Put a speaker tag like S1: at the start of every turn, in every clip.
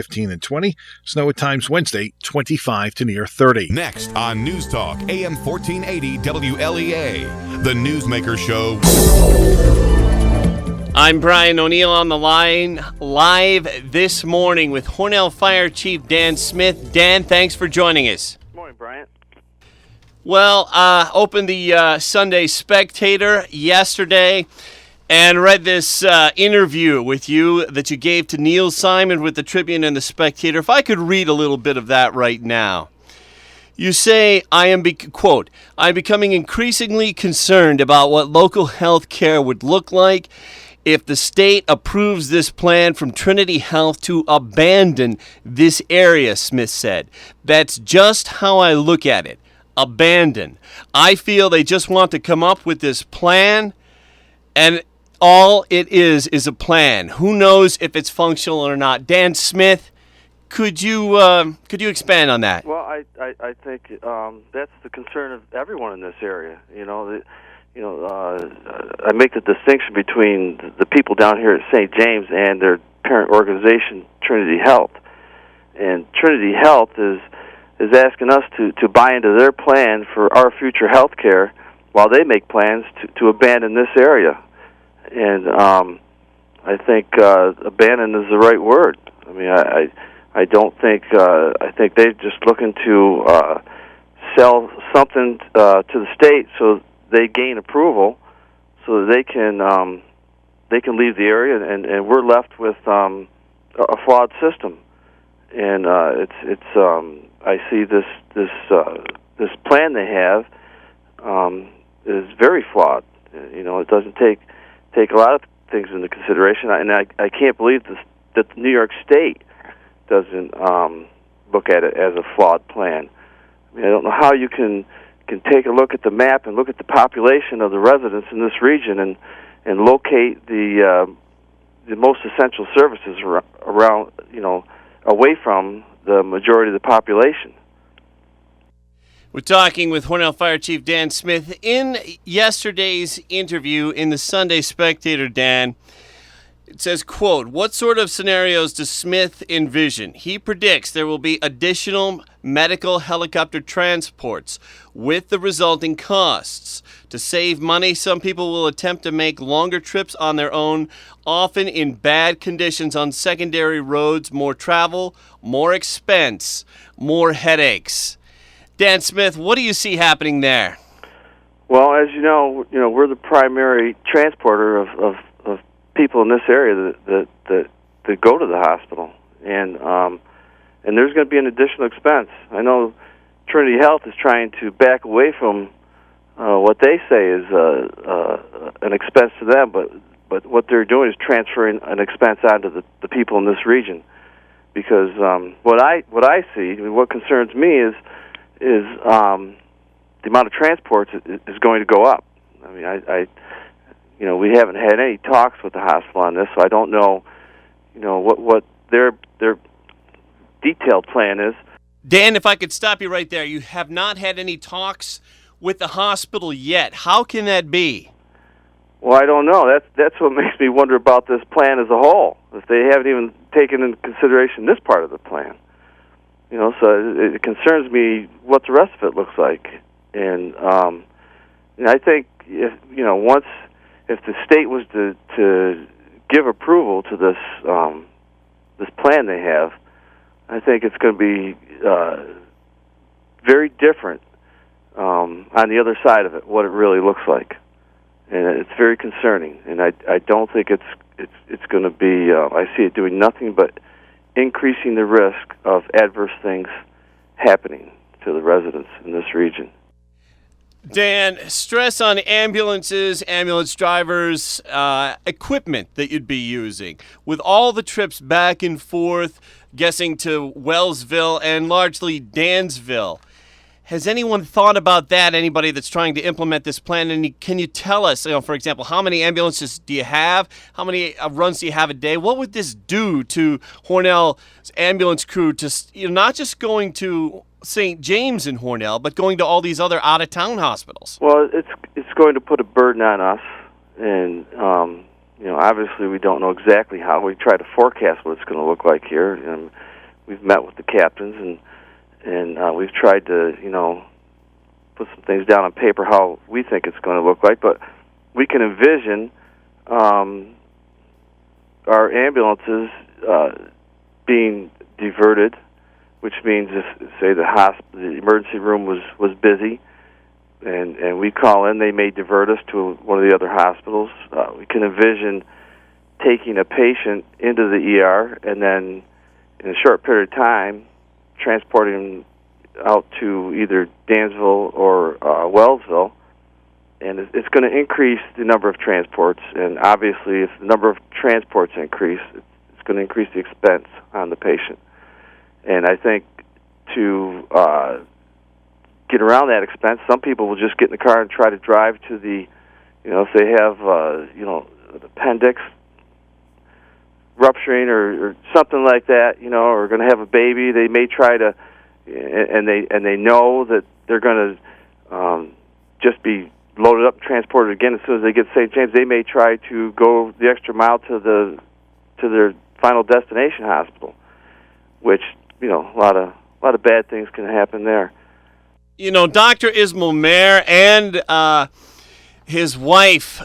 S1: 15 and 20. Snow at times Wednesday, 25 to near 30.
S2: Next on News Talk, AM 1480 WLEA, the Newsmaker Show.
S3: I'm Brian O'Neill on the line live this morning with Hornell Fire Chief Dan Smith. Dan, thanks for joining us.
S4: Good morning, Brian.
S3: Well, opened the Sunday Spectator yesterday and read this interview with you that you gave to Neil Simon with the Tribune and the Spectator. If I could read a little bit of that right now. You say, quote, I'm becoming increasingly concerned about what local health care would look like if the state approves this plan from Trinity Health to abandon this area, Smith said. That's just how I look at it. Abandon. I feel they just want to come up with this plan, and all it is a plan. Who knows if it's functional or not? Dan Smith, could you expand on that?
S4: Well, I think that's the concern of everyone in this area. I make the distinction between the people down here at St. James and their parent organization, Trinity Health. And Trinity Health is asking us to buy into their plan for our future health care while they make plans to abandon this area. And I think abandon is the right word. I mean, I don't think, I think they're just looking to sell something to the state so they gain approval, so that they can leave the area, and we're left with a flawed system. And I see this plan they have is very flawed. It doesn't take a lot of things into consideration, and I can't believe that the New York State doesn't look at it as a flawed plan. I mean, I don't know how you can take a look at the map and look at the population of the residents in this region and locate the most essential services around, away from the majority of the population.
S3: We're talking with Hornell Fire Chief Dan Smith. In yesterday's interview in the Sunday Spectator, Dan, it says, quote, what sort of scenarios does Smith envision? He predicts there will be additional medical helicopter transports with the resulting costs. To save money, some people will attempt to make longer trips on their own, often in bad conditions on secondary roads, more travel, more expense, more headaches. Dan Smith, what do you see happening there?
S4: Well, as you know, we're the primary transporter of people in this area that go to the hospital, and there's going to be an additional expense. I know Trinity Health is trying to back away from what they say is an expense to them, but what they're doing is transferring an expense onto the people in this region. Because what I see, what concerns me is the amount of transports is going to go up. I mean, we haven't had any talks with the hospital on this, so I don't know, what their detailed plan is.
S3: Dan, if I could stop you right there, you have not had any talks with the hospital yet. How can that be?
S4: Well, I don't know. That's what makes me wonder about this plan as a whole. If they haven't even taken into consideration this part of the plan, so it concerns me what the rest of it looks like. And I think if the state was to give approval to this plan they have, I think it's going to be very different on the other side of it, what it really looks like, and it's very concerning. And I don't think it's going to be. I see it doing nothing but increasing the risk of adverse things happening to the residents in this region.
S3: Dan, stress on ambulances, ambulance drivers, equipment that you'd be using. With all the trips back and forth, guessing to Wellsville and largely Dansville, has anyone thought about that, anybody that's trying to implement this plan? And can you tell us, for example, how many ambulances do you have? How many runs do you have a day? What would this do to Hornell's ambulance crew, to not just going to St. James and Hornell, but going to all these other out-of-town hospitals?
S4: Well, it's going to put a burden on us, and obviously we don't know exactly how. We try to forecast what it's going to look like here, and we've met with the captains, and we've tried to, put some things down on paper how we think it's going to look like. But we can envision our ambulances being diverted, which means if, say, the emergency room was busy, and we call in, they may divert us to one of the other hospitals. We can envision taking a patient into the ER and then, in a short period of time, transporting them out to either Dansville or Wellsville, and it's going to increase the number of transports. And obviously, if the number of transports increase, it's going to increase the expense on the patient. And I think to get around that expense, some people will just get in the car and try to drive to the, if they have, an appendix rupturing or something like that, or going to have a baby, they may try to, and they know that they're going to just be loaded up and transported again as soon as they get to St. James. They may try to go the extra mile to their final destination hospital, which a lot of bad things can happen there.
S3: Dr. Ismail Mayer and his wife,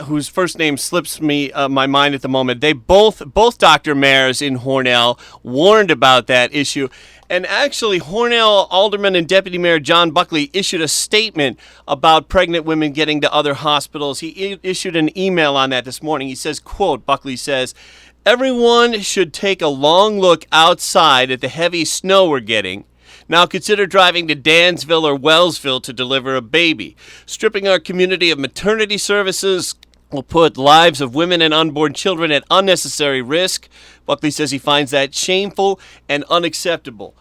S3: whose first name slips me my mind at the moment, they both Dr. Mayers in Hornell warned about that issue. And actually, Hornell Alderman and Deputy Mayor John Buckley issued a statement about pregnant women getting to other hospitals. He issued an email on that this morning. He says, quote, Buckley says, "Everyone should take a long look outside at the heavy snow we're getting. Now consider driving to Dansville or Wellsville to deliver a baby. Stripping our community of maternity services will put lives of women and unborn children at unnecessary risk." Buckley says he finds that shameful and unacceptable.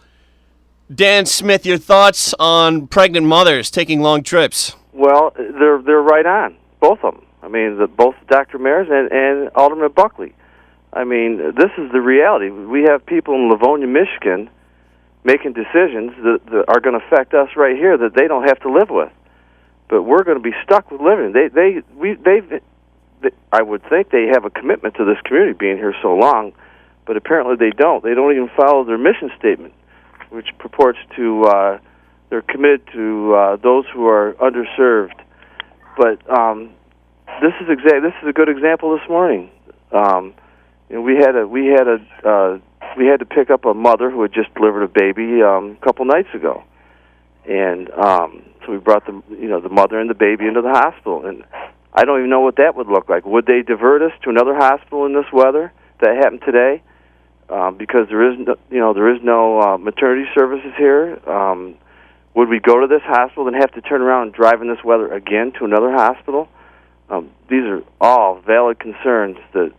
S3: Dan Smith, your thoughts on pregnant mothers taking long trips?
S4: Well, they're right on, both of them. I mean, both Dr. Mayers and Alderman Buckley. I mean, this is the reality. We have people in Livonia, Michigan, making decisions that are going to affect us right here that they don't have to live with, but we're going to be stuck with living. I would think they have a commitment to this community being here so long, but apparently they don't. They don't even follow their mission statement, which purports to they're committed to those who are underserved. But this is a good example this morning. We had to pick up a mother who had just delivered a baby a couple nights ago, and so we brought the mother and the baby into the hospital. And I don't even know what that would look like. Would they divert us to another hospital in this weather? That happened today, because there is no maternity services here. Would we go to this hospital and have to turn around and drive in this weather again to another hospital? These are all valid concerns that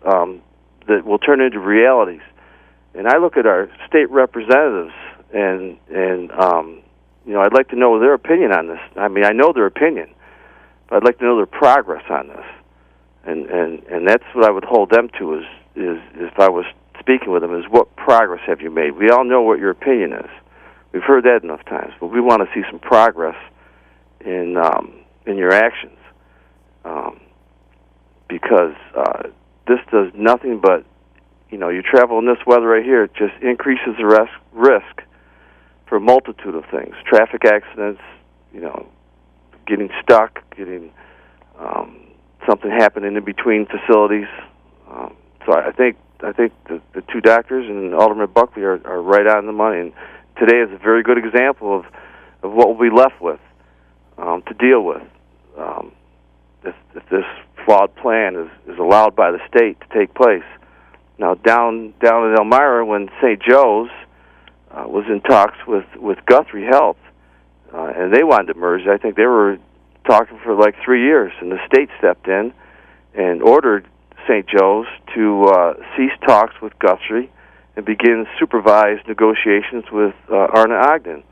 S4: will turn into realities. And I look at our state representatives, and I'd like to know their opinion on this. I mean, I know their opinion, but I'd like to know their progress on this. And that's what I would hold them to is if I was speaking with them, is what progress have you made? We all know what your opinion is. We've heard that enough times, but we want to see some progress in your actions, because this does nothing but, you travel in this weather right here, it just increases the risk for a multitude of things. Traffic accidents, getting stuck, getting something happening in between facilities. So I think the two doctors and Alderman Buckley are right on the money. And today is a very good example of what we'll be left with to deal with if this flawed plan is allowed by the state to take place. Now, down in Elmira, when St. Joe's was in talks with Guthrie Health, and they wanted to merge, I think they were talking for like 3 years, and the state stepped in and ordered St. Joe's to cease talks with Guthrie and begin supervised negotiations with Arna Ogden.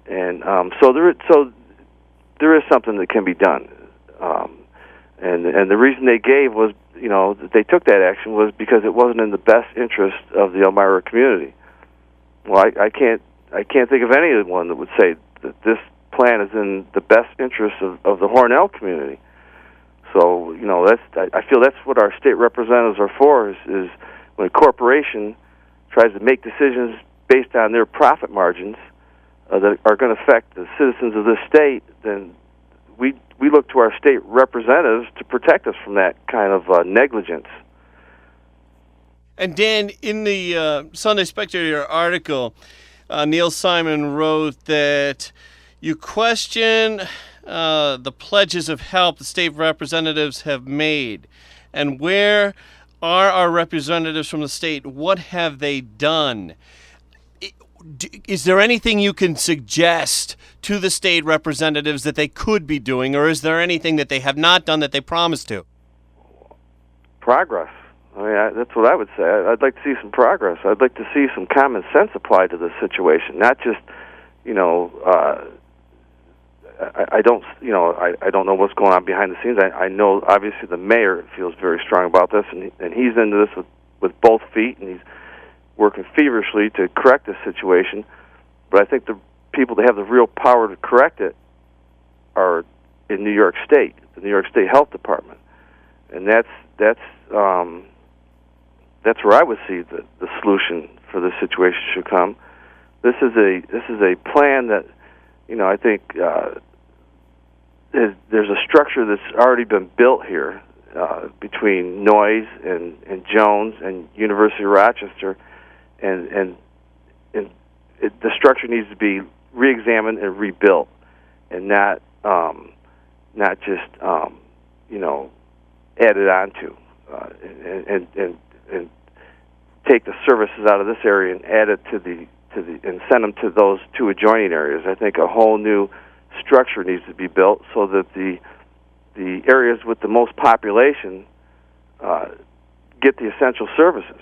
S4: And so there is something that can be done. And the reason they gave was, that they took that action was because it wasn't in the best interest of the Elmira community. Well, I can't think of anyone that would say that this plan is in the best interest of the Hornell community. So, I feel that's what our state representatives are for, is when a corporation tries to make decisions based on their profit margins that are going to affect the citizens of this state, then we look to our state representatives to protect us from that kind of negligence.
S3: And Dan, in the Sunday Spectator article, Neil Simon wrote that you question the pledges of help the state representatives have made. And where are our representatives from the state? What have they done? Is there anything you can suggest to the state representatives that they could be doing, or is there anything that they have not done that they promised to?
S4: Progress. I mean, that's what I would say. I'd like to see some progress. I'd like to see some common sense applied to this situation, not just, I don't know what's going on behind the scenes. I know obviously the mayor feels very strong about this, and he's into this with both feet, and he's working feverishly to correct this situation. But I think the people that have the real power to correct it are in New York State, the New York State Health Department, and that's where I would see the solution for this situation should come. This is a plan that, I think there's a structure that's already been built here between Noyes and Jones and University of Rochester, and the structure needs to be reexamined and rebuilt, and not just added onto, and take the services out of this area and add it and send them to those two adjoining areas. I think a whole new structure needs to be built so that the areas with the most population get the essential services.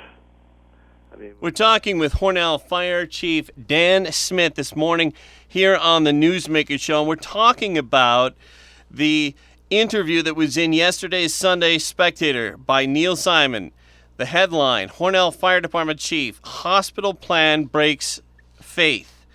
S3: We're talking with Hornell Fire Chief Dan Smith this morning here on the Newsmaker Show, and we're talking about the interview that was in yesterday's Sunday Spectator by Neil Simon. The headline, Hornell Fire Department Chief, Hospital Plan Breaks Faith.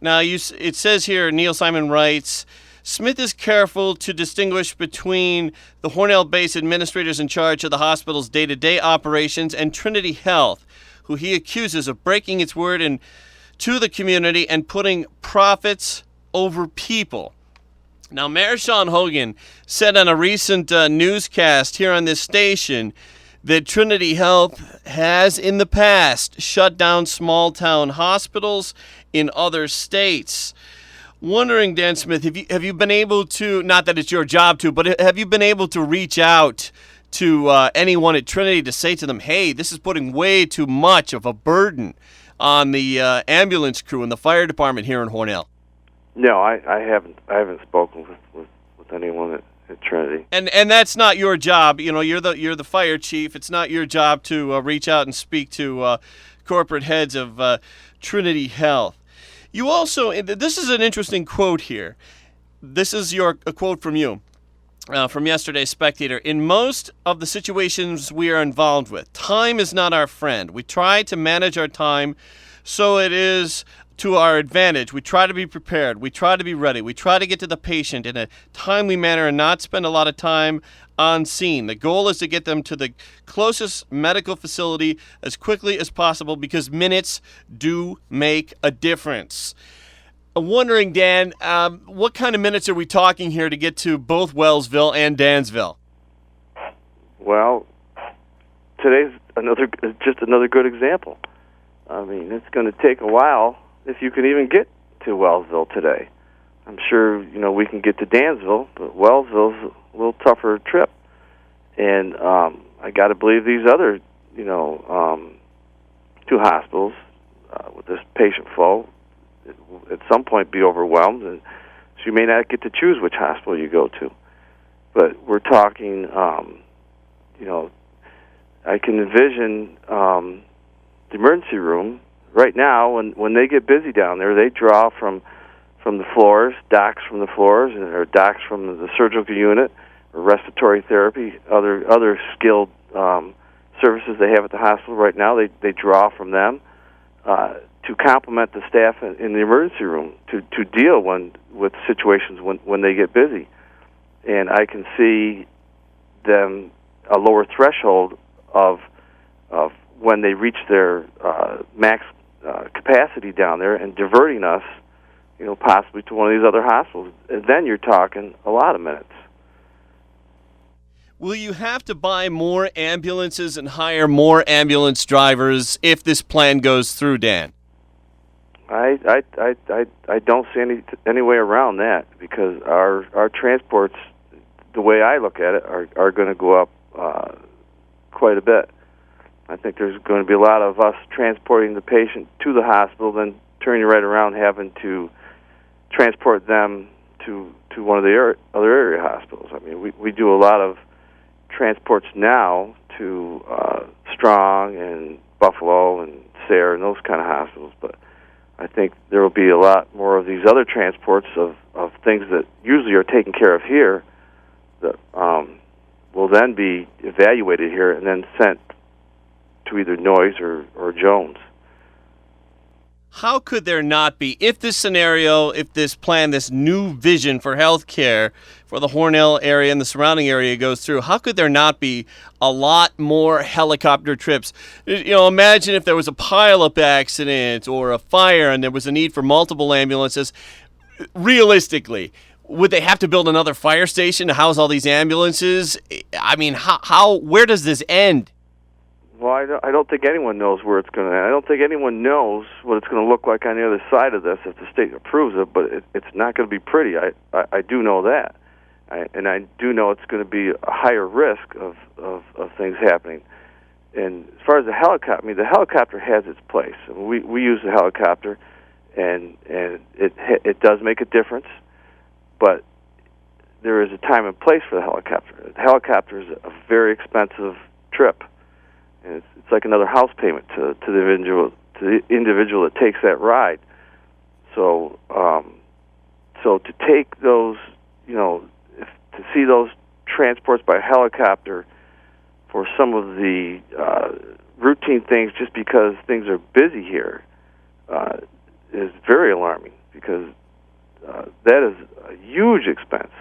S3: Now, it says here, Neil Simon writes, Smith is careful to distinguish between the Hornell-based administrators in charge of the hospital's day-to-day operations and Trinity Health, who he accuses of breaking its word to the community and putting profits over people. Now, Mayor Sean Hogan said on a recent newscast here on this station that Trinity Health has in the past shut down small-town hospitals in other states. Wondering, Dan Smith, have you been able to, not that it's your job to, but have you been able to reach out to anyone at Trinity to say to them, hey, this is putting way too much of a burden on the ambulance crew and the fire department here in Hornell?
S4: No, I haven't spoken with anyone at Trinity.
S3: And that's not your job. You're the fire chief. It's not your job to reach out and speak to corporate heads of Trinity Health. You also, this is an interesting quote here. This is a quote from you, from yesterday's Spectator. In most of the situations we are involved with, time is not our friend. We try to manage our time so it is to our advantage. We try to be prepared. We try to be ready. We try to get to the patient in a timely manner and not spend a lot of time on scene. The goal is to get them to the closest medical facility as quickly as possible because minutes do make a difference. I'm wondering, Dan, what kind of minutes are we talking here to get to both Wellsville and Dansville?
S4: Well, today's just another good example. I mean, it's going to take a while if you can even get to Wellsville today. I'm sure, we can get to Dansville, but Wellsville's a little tougher trip. And I got to believe these other, two hospitals with this patient flow at some point be overwhelmed, and so you may not get to choose which hospital you go to. But we're talking, I can envision the emergency room right now, when they get busy down there, they draw from the floors, docs from the floors, or docs from the surgical unit, or respiratory therapy, other skilled services they have at the hospital right now. They draw from them to complement the staff in the emergency room to deal with situations when they get busy. And I can see them a lower threshold of when they reach their max capacity down there and diverting us, possibly to one of these other hospitals. And then you're talking a lot of minutes.
S3: Will you have to buy more ambulances and hire more ambulance drivers if this plan goes through, Dan?
S4: I don't see any way around that, because our transports, the way I look at it, are going to go up quite a bit. I think there's going to be a lot of us transporting the patient to the hospital, then turning right around having to transport them to one of the other area hospitals. I mean, we do a lot of transports now to Strong and Buffalo and Sayre and those kind of hospitals, but I think there will be a lot more of these other transports of things that usually are taken care of here that will then be evaluated here and then sent to either Noyes or Jones.
S3: How could there not be, if this scenario, if this plan, this new vision for healthcare for the Hornell area and the surrounding area goes through, how could there not be a lot more helicopter trips? Imagine if there was a pileup accident or a fire and there was a need for multiple ambulances. Realistically, would they have to build another fire station to house all these ambulances? I mean, where does this end?
S4: Well, I don't think anyone knows where it's going to end. I don't think anyone knows what it's going to look like on the other side of this if the state approves it, but it's not going to be pretty. I do know that. And I do know it's going to be a higher risk of things happening. And as far as the helicopter, the helicopter has its place. I mean, we use the helicopter, and it does make a difference, but there is a time and place for the helicopter. The helicopter is a very expensive trip. And it's like another house payment to the individual that takes that ride. So to take those, to see those transports by helicopter for some of the routine things, just because things are busy here, is very alarming, because that is a huge expense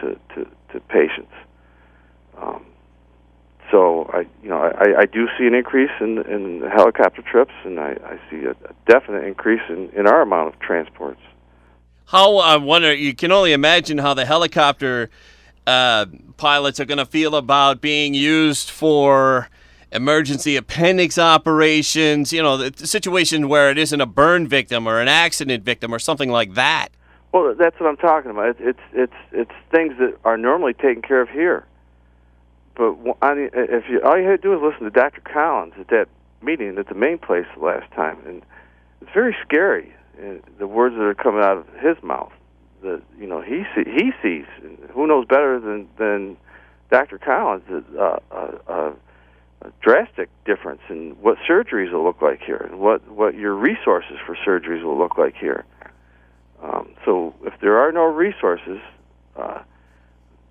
S4: to patients. So I do see an increase in helicopter trips, and I see a definite increase in our amount of transports.
S3: I wonder, you can only imagine how the helicopter pilots are going to feel about being used for emergency appendix operations, the situation where it isn't a burn victim or an accident victim or something like that.
S4: Well, that's what I'm talking about. It's things that are normally taken care of here. But all you had to do is listen to Dr. Collins at that meeting at the main place the last time, and it's very scary. The words that are coming out of his mouth, that he sees, and who knows better than Dr. Collins, a drastic difference in what surgeries will look like here, and what your resources for surgeries will look like here. So if there are no resources,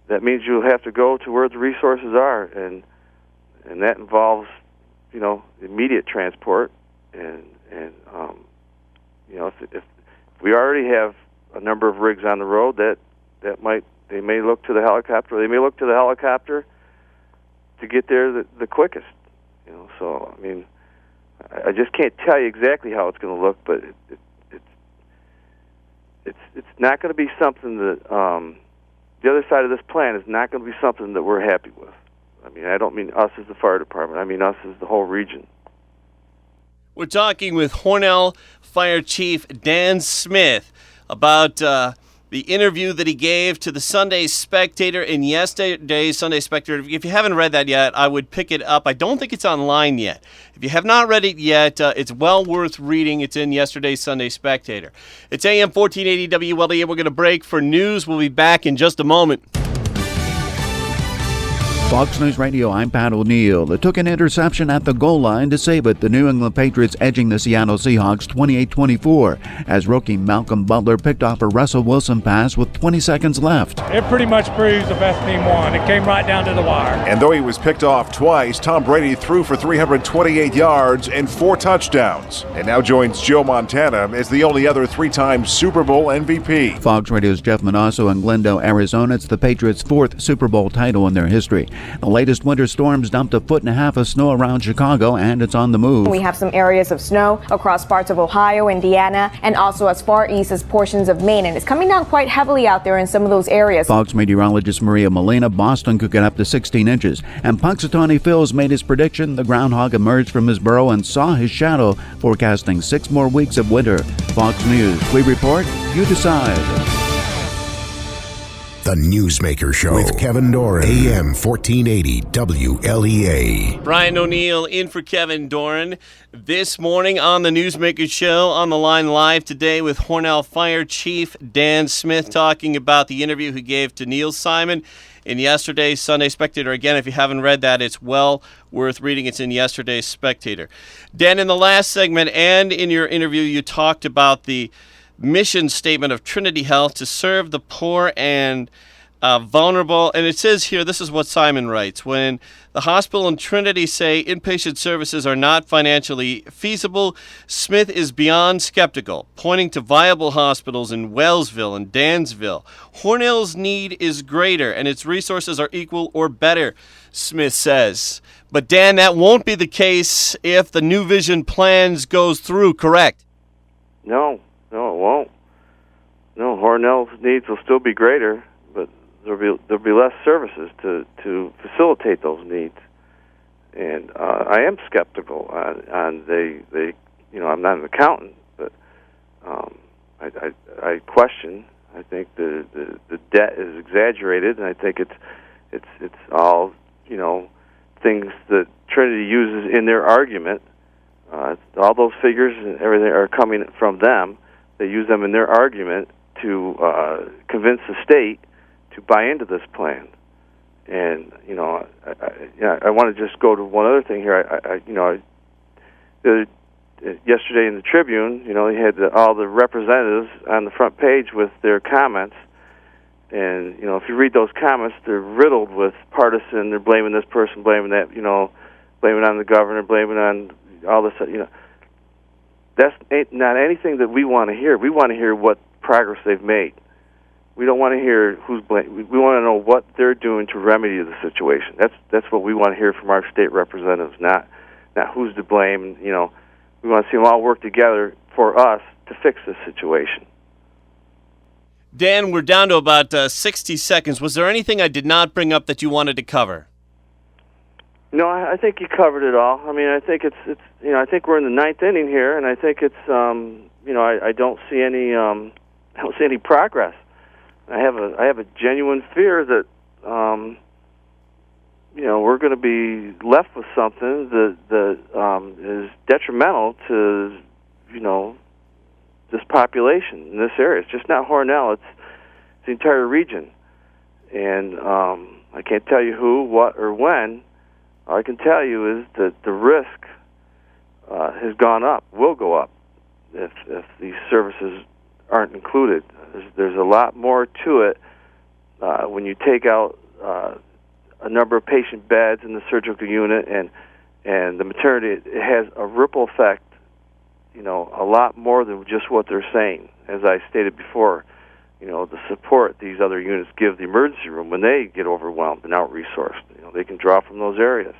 S4: that means you'll have to go to where the resources are, and that involves, immediate transport, and if we already have a number of rigs on the road, they may look to the helicopter. They may look to the helicopter to get there the quickest. So I mean, I just can't tell you exactly how it's going to look, but it's not going to be something that. The other side of this plan is not going to be something that we're happy with. I mean, I don't mean us as the fire department. I mean us as the whole region.
S3: We're talking with Hornell Fire Chief Dan Smith about the interview that he gave to the Sunday Spectator in yesterday's Sunday Spectator. If you haven't read that yet, I would pick it up. I don't think it's online yet. If you have not read it yet, it's well worth reading. It's in yesterday's Sunday Spectator. It's AM 1480 WLEA. We're going to break for news. We'll be back in just a moment.
S5: Fox News Radio, I'm Pat O'Neill. It took an interception at the goal line to save it. The New England Patriots edging the Seattle Seahawks 28-24 as rookie Malcolm Butler picked off a Russell Wilson pass with 20 seconds left.
S6: It pretty much proves the best team won. It came right down to the wire.
S7: And though he was picked off twice, Tom Brady threw for 328 yards and 4 touchdowns. And now joins Joe Montana as the only other 3-time Super Bowl MVP.
S5: Fox Radio's Jeff Manasso in Glendale, Arizona. It's the Patriots' 4th Super Bowl title in their history. The latest winter storms dumped 1.5 feet of snow around Chicago, and it's on the move.
S8: We have some areas of snow across parts of Ohio, Indiana, and also as far east as portions of Maine. And it's coming down quite heavily out there in some of those areas.
S5: Fox meteorologist Maria Molina, Boston could get up to 16 inches. And Punxsutawney Phil's made his prediction. The groundhog emerged from his burrow and saw his shadow, forecasting 6 more weeks of winter. Fox News, we report, you decide.
S9: The Newsmaker Show with Kevin Doran, AM 1480 WLEA.
S3: Brian O'Neill in for Kevin Doran this morning on the Newsmaker Show. On the line live today with Hornell Fire Chief Dan Smith, talking about the interview he gave to Neil Simon in yesterday's Sunday Spectator. Again, if you haven't read that, it's well worth reading. It's in yesterday's Spectator. Dan, in the last segment and in your interview, you talked about the mission statement of Trinity Health to serve the poor and vulnerable. And it says here, this is what Simon writes: when the hospital and Trinity say inpatient services are not financially feasible, Smith is beyond skeptical, pointing to viable hospitals in Wellsville and Dansville. Hornell's need is greater and its resources are equal or better, Smith says. But Dan, that won't be the case if the New Vision plans goes through, correct?
S4: No, it won't. No, Hornell's needs will still be greater, but there'll be less services to facilitate those needs. And I am skeptical on they I'm not an accountant, but I question. I think the debt is exaggerated, and I think it's all things that Trinity uses in their argument. All those figures and everything are coming from them. They use them in their argument to convince the state to buy into this plan. And I want to just go to one other thing here. Yesterday in the Tribune, he had all the representatives on the front page with their comments. And if you read those comments, they're riddled with partisan. They're blaming this person, blaming that. Blaming on the governor, blaming on all this. That's not anything that we want to hear. We want to hear what progress they've made. We don't want to hear who's blamed. We want to know what they're doing to remedy the situation. That's what we want to hear from our state representatives, not who's to blame. We want to see them all work together for us to fix this situation.
S3: Dan, we're down to about 60 seconds. Was there anything I did not bring up that you wanted to cover?
S4: No, I think you covered it all. I mean, I think it's I think we're in the ninth inning here, and I think it's I don't see any progress. I have a genuine fear that we're going to be left with something that is detrimental to this population in this area. It's just not Hornell; it's the entire region, and I can't tell you who, what, or when. All I can tell you is that the risk has gone up, will go up, if these services aren't included. There's a lot more to it when you take out a number of patient beds in the surgical unit and the maternity. It has a ripple effect, a lot more than just what they're saying. As I stated before, the support these other units give the emergency room when they get overwhelmed and out-resourced. They can draw from those areas.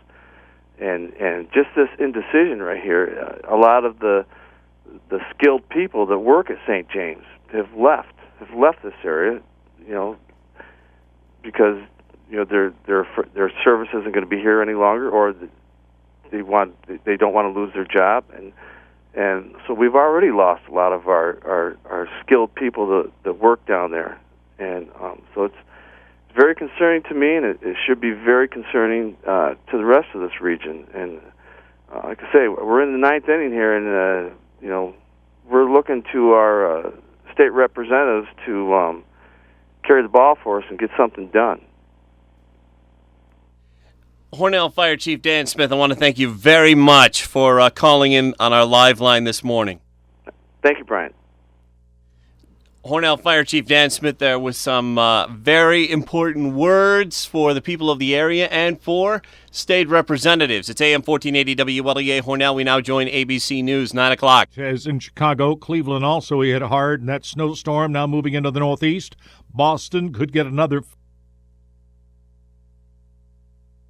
S4: And just this indecision right here, a lot of the skilled people that work at St. James have left this area, because their service isn't going to be here any longer, or they don't want to lose their job, and so we've already lost a lot of our skilled people that work down there, and so it's very concerning to me, and it should be very concerning to the rest of this region. And like I say, we're in the ninth inning here, and we're looking to our state representatives to carry the ball for us and get something done.
S3: Hornell Fire Chief Dan Smith, I want to thank you very much for calling in on our live line this morning.
S4: Thank you, Brian.
S3: Hornell Fire Chief Dan Smith there with some very important words for the people of the area and for state representatives. It's AM 1480 WLEA Hornell. We now join ABC News, 9 o'clock.
S6: As in Chicago, Cleveland also hit hard, and that snowstorm now moving into the northeast. Boston could get another